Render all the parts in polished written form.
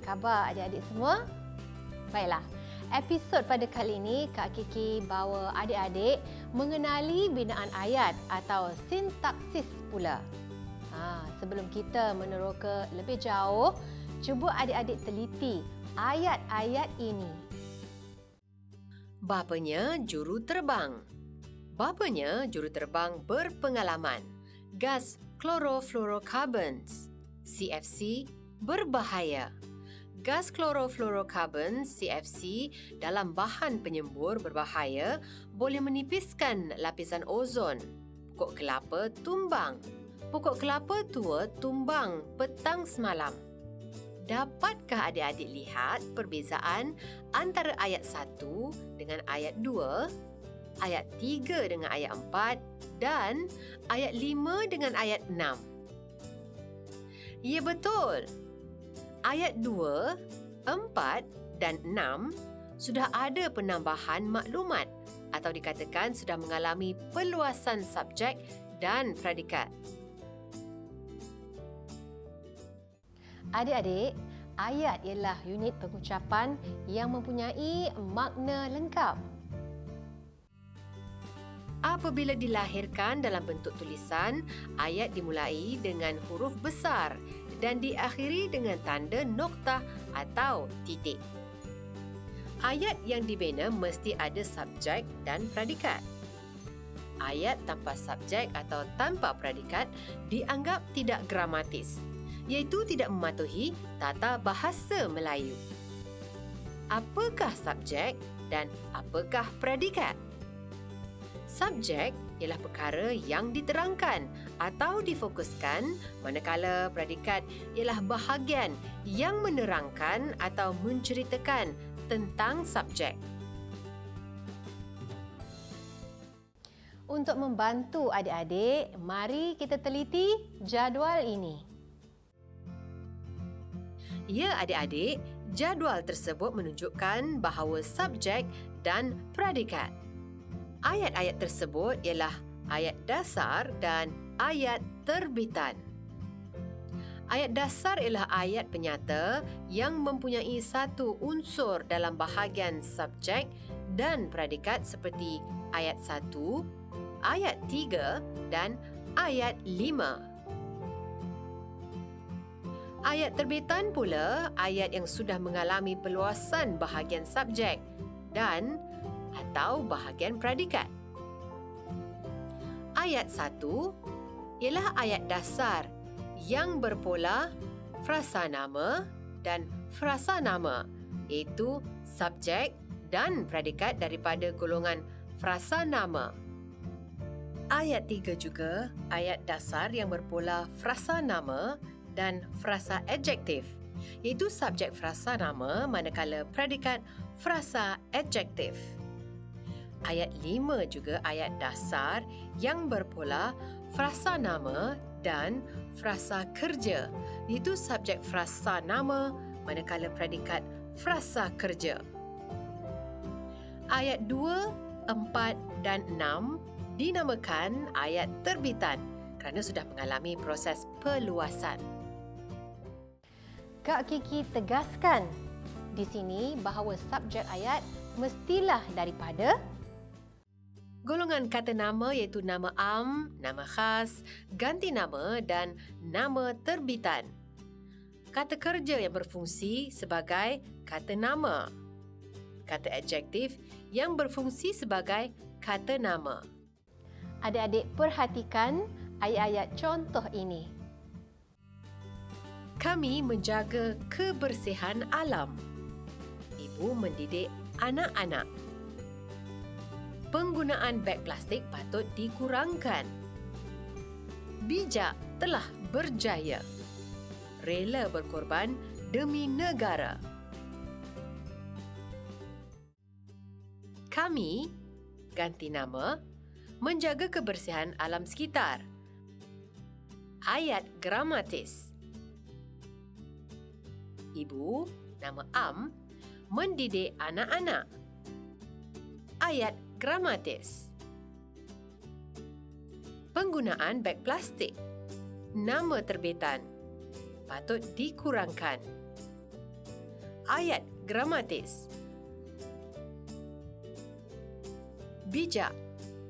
khabar adik-adik semua? Baiklah, episod pada kali ini Kak Kiki bawa adik-adik mengenali binaan ayat atau sintaksis pula. Sebelum kita meneroka lebih jauh, cuba adik-adik teliti ayat-ayat ini. Bapanya juru terbang. Bapanya juru terbang berpengalaman. Gas chlorofluorocarbons, CFC, berbahaya. Gas chlorofluorocarbons, CFC, dalam bahan penyembur berbahaya boleh menipiskan lapisan ozon. Pokok kelapa tumbang. Pokok kelapa tua tumbang petang semalam. Dapatkah adik-adik lihat perbezaan antara ayat 1 dengan ayat 2, ayat 3 dengan ayat 4 dan ayat 5 dengan ayat 6? Ya, betul. Ayat 2, 4 dan 6 sudah ada penambahan maklumat atau dikatakan sudah mengalami perluasan subjek dan predikat. Adik-adik, ayat ialah unit pengucapan yang mempunyai makna lengkap. Apabila dilahirkan dalam bentuk tulisan, ayat dimulai dengan huruf besar dan diakhiri dengan tanda noktah atau titik. Ayat yang dibina mesti ada subjek dan predikat. Ayat tanpa subjek atau tanpa predikat dianggap tidak gramatis, iaitu tidak mematuhi tata bahasa Melayu. Apakah subjek dan apakah predikat? Subjek ialah perkara yang diterangkan atau difokuskan, manakala predikat ialah bahagian yang menerangkan atau menceritakan tentang subjek. Untuk membantu adik-adik, mari kita teliti jadual ini. Ya, adik-adik, jadual tersebut menunjukkan bahawa subjek dan predikat. Ayat-ayat tersebut ialah ayat dasar dan ayat terbitan. Ayat dasar ialah ayat penyata yang mempunyai satu unsur dalam bahagian subjek dan predikat seperti ayat 1, ayat 3 dan ayat 5. Ayat terbitan pula ayat yang sudah mengalami perluasan bahagian subjek dan atau bahagian predikat. Ayat 1 ialah ayat dasar yang berpola frasa nama dan frasa nama, iaitu subjek dan predikat daripada golongan frasa nama. Ayat 3 juga ayat dasar yang berpola frasa nama dan frasa adjektif, iaitu subjek frasa nama manakala predikat frasa adjektif. Ayat 5 juga ayat dasar yang berpola frasa nama dan frasa kerja, iaitu subjek frasa nama manakala predikat frasa kerja. Ayat 2, 4 dan 6 dinamakan ayat terbitan kerana sudah mengalami proses perluasan. Kak Kiki tegaskan di sini bahawa subjek ayat mestilah daripada golongan kata nama iaitu nama am, nama khas, ganti nama dan nama terbitan. Kata kerja yang berfungsi sebagai kata nama. Kata adjektif yang berfungsi sebagai kata nama. Adik-adik perhatikan ayat-ayat contoh ini. Kami menjaga kebersihan alam. Ibu mendidik anak-anak. Penggunaan beg plastik patut dikurangkan. Bijak telah berjaya. Rela berkorban demi negara. Kami, ganti nama, menjaga kebersihan alam sekitar. Ayat gramatis. Ibu, nama am, mendidik anak-anak. Ayat gramatis. Penggunaan beg plastik. Nama terbitan patut dikurangkan. ayat gramatis. Bijak,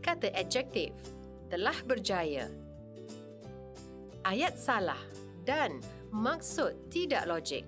kata adjektif, telah berjaya. Ayat salah dan maksud tidak logik.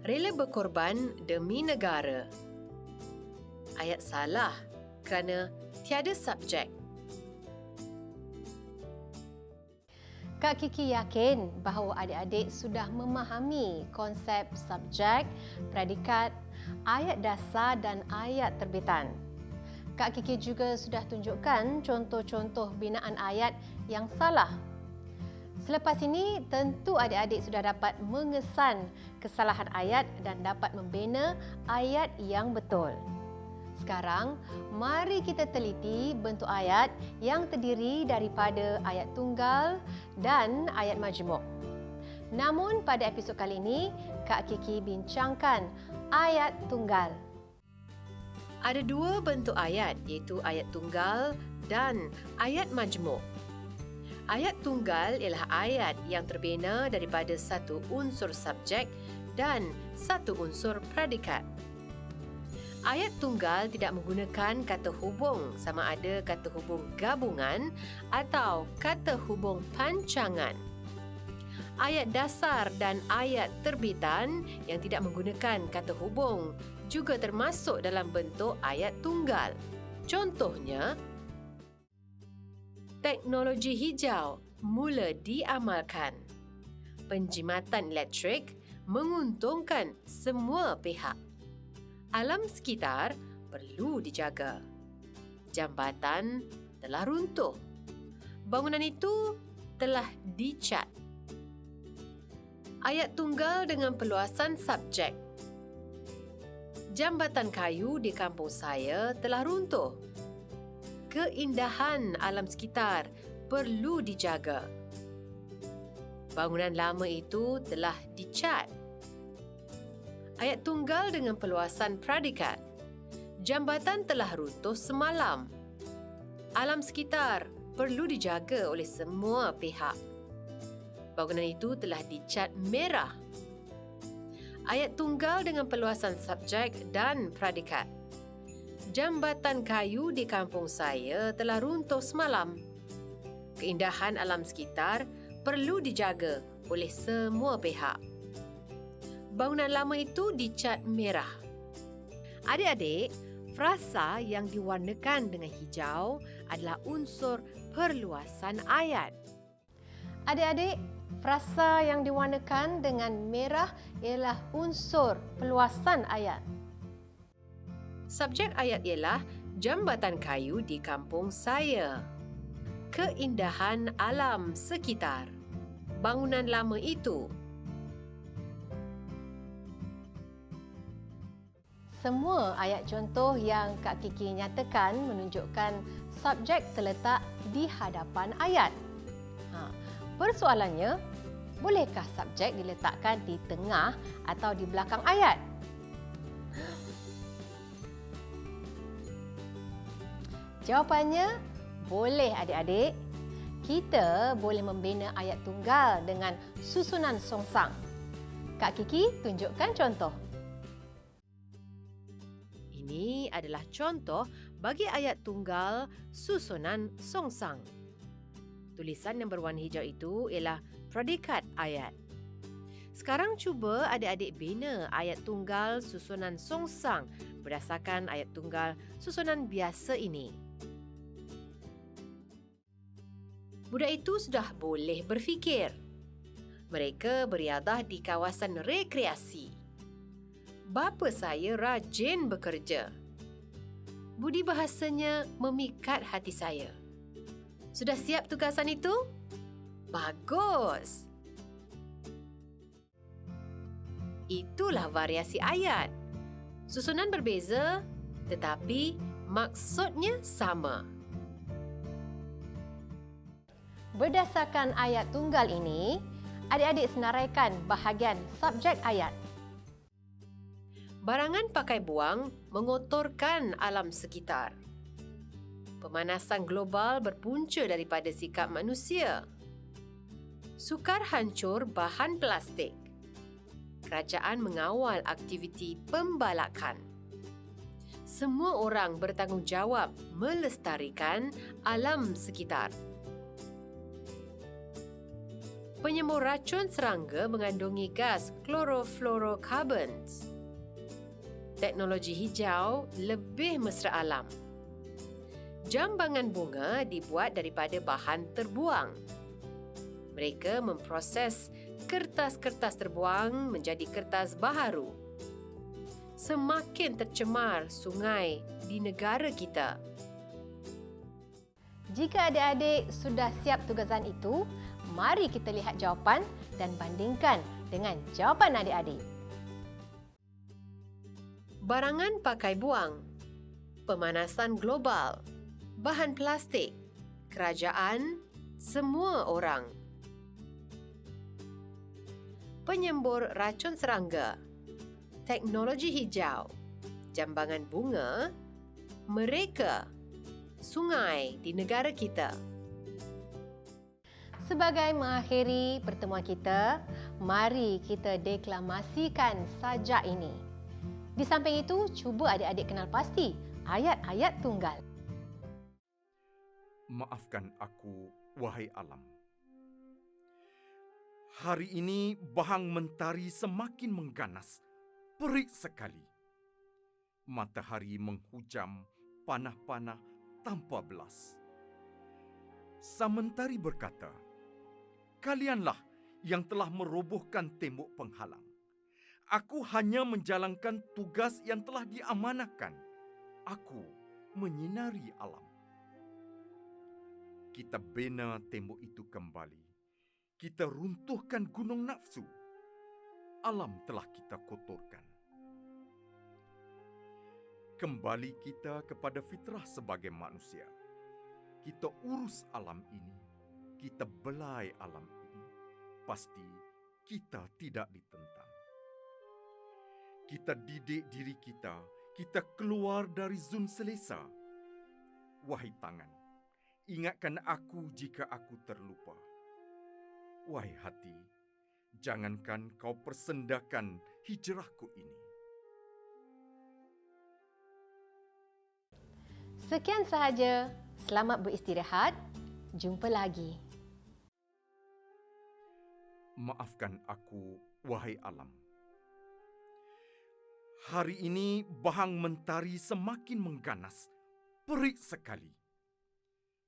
Rela berkorban demi negara. Ayat salah kerana tiada subjek. Kak Kiki yakin bahawa adik-adik sudah memahami konsep subjek, predikat, ayat dasar dan ayat terbitan. Kak Kiki juga sudah tunjukkan contoh-contoh binaan ayat yang salah. Selepas ini, tentu adik-adik sudah dapat mengesan kesalahan ayat dan dapat membina ayat yang betul. Sekarang, mari kita teliti bentuk ayat yang terdiri daripada ayat tunggal dan ayat majmuk. Namun pada episod kali ini, Kak Kiki bincangkan ayat tunggal. Ada dua bentuk ayat, iaitu ayat tunggal dan ayat majmuk. Ayat tunggal ialah ayat yang terbina daripada satu unsur subjek dan satu unsur predikat. Ayat tunggal tidak menggunakan kata hubung sama ada kata hubung gabungan atau kata hubung pancangan. Ayat dasar dan ayat terbitan yang tidak menggunakan kata hubung juga termasuk dalam bentuk ayat tunggal. Contohnya, teknologi hijau mula diamalkan. Penjimatan elektrik menguntungkan semua pihak. Alam sekitar perlu dijaga. Jambatan telah runtuh. Bangunan itu telah dicat. Ayat tunggal dengan perluasan subjek. Jambatan kayu di kampung saya telah runtuh. Keindahan alam sekitar perlu dijaga. Bangunan lama itu telah dicat. Ayat tunggal dengan perluasan predikat. Jambatan telah runtuh semalam. Alam sekitar perlu dijaga oleh semua pihak. Bangunan itu telah dicat merah. Ayat tunggal dengan perluasan subjek dan predikat. Jambatan kayu di kampung saya telah runtuh semalam. Keindahan alam sekitar perlu dijaga oleh semua pihak. Bangunan lama itu dicat merah. Adik-adik, frasa yang diwarnakan dengan hijau adalah unsur perluasan ayat. Adik-adik, frasa yang diwarnakan dengan merah ialah unsur perluasan ayat. Subjek ayat ialah jambatan kayu di kampung saya. Keindahan alam sekitar. Bangunan lama itu. Semua ayat contoh yang Kak Kiki nyatakan menunjukkan subjek terletak di hadapan ayat. Persoalannya, bolehkah subjek diletakkan di tengah atau di belakang ayat? Jawapannya, boleh adik-adik. Kita boleh membina ayat tunggal dengan susunan songsang. Kak Kiki tunjukkan contoh. Ini adalah contoh bagi ayat tunggal susunan songsang. Tulisan yang berwarna hijau itu ialah predikat ayat. Sekarang cuba adik-adik bina ayat tunggal susunan songsang berdasarkan ayat tunggal susunan biasa ini. Budak itu sudah boleh berfikir. Mereka beriadah di kawasan rekreasi. Bapa saya rajin bekerja. Budi bahasanya memikat hati saya. Sudah siap tugasan itu? Bagus! Itulah variasi ayat. Susunan berbeza tetapi maksudnya sama. Berdasarkan ayat tunggal ini, adik-adik senaraikan bahagian subjek ayat. Barangan pakai buang mengotorkan alam sekitar. Pemanasan global berpunca daripada sikap manusia. Sukar hancur bahan plastik. kerajaan mengawal aktiviti pembalakan. Semua orang bertanggungjawab melestarikan alam sekitar. Penyembur racun serangga mengandungi gas chlorofluorocarbons. Teknologi hijau lebih mesra alam. Jambangan bunga dibuat daripada bahan terbuang. Mereka memproses kertas-kertas terbuang menjadi kertas baharu. Semakin tercemar sungai di negara kita. Jika adik-adik sudah siap tugasan itu, mari kita lihat jawapan dan bandingkan dengan jawapan adik-adik. Barangan pakai buang, pemanasan global, bahan plastik, kerajaan, semua orang. Penyembur racun serangga, teknologi hijau, jambangan bunga, mereka, sungai di negara kita. Sebagai mengakhiri pertemuan kita, mari kita deklamasikan sajak ini. Di samping itu, cuba adik-adik kenal pasti ayat-ayat tunggal. Maafkan aku, wahai alam. Hari ini bahang mentari semakin mengganas, perik sekali. Matahari menghujam, panah-panah tanpa belas. Sang mentari berkata, "Kalianlah yang telah merobohkan tembok penghalang. Aku hanya menjalankan tugas yang telah diamanahkan. Aku menyinari alam." Kita bina tembok itu kembali. Kita runtuhkan gunung nafsu. Alam telah kita kotorkan. Kembali kita kepada fitrah sebagai manusia. Kita urus alam ini. Kita belai alam ini. Pasti kita tidak ditentang. Kita didik diri kita. Kita keluar dari zon selesa. Wahai tangan, ingatkan aku jika aku terlupa. Wahai hati, jangankan kau persendakan hijrahku ini. Sekian sahaja. Selamat beristirahat. Jumpa lagi. Maafkan aku, wahai alam. Hari ini bahang mentari semakin mengganas, perik sekali.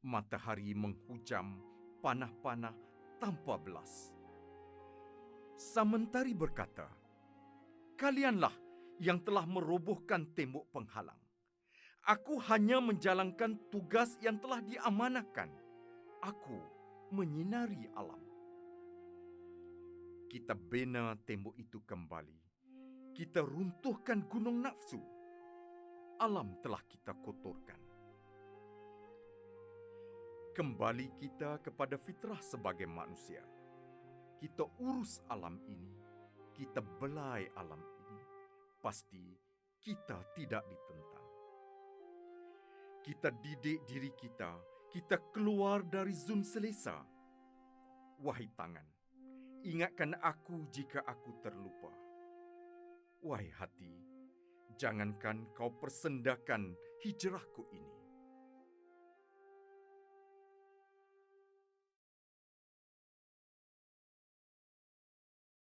Matahari menghujam, panah-panah tanpa belas. Sang mentari berkata, "Kalianlah yang telah merobohkan tembok penghalang. Aku hanya menjalankan tugas yang telah diamanahkan. Aku menyinari alam." Kita bina tembok itu kembali. Kita runtuhkan gunung nafsu. Alam telah kita kotorkan. Kembali kita kepada fitrah sebagai manusia. Kita urus alam ini. Kita belai alam ini. Pasti kita tidak ditentang. Kita didik diri kita. Kita keluar dari zon selesa. Wahai tangan, ingatkan aku jika aku terlupa. Wahai hati, jangankan kau persendakan hijrahku ini.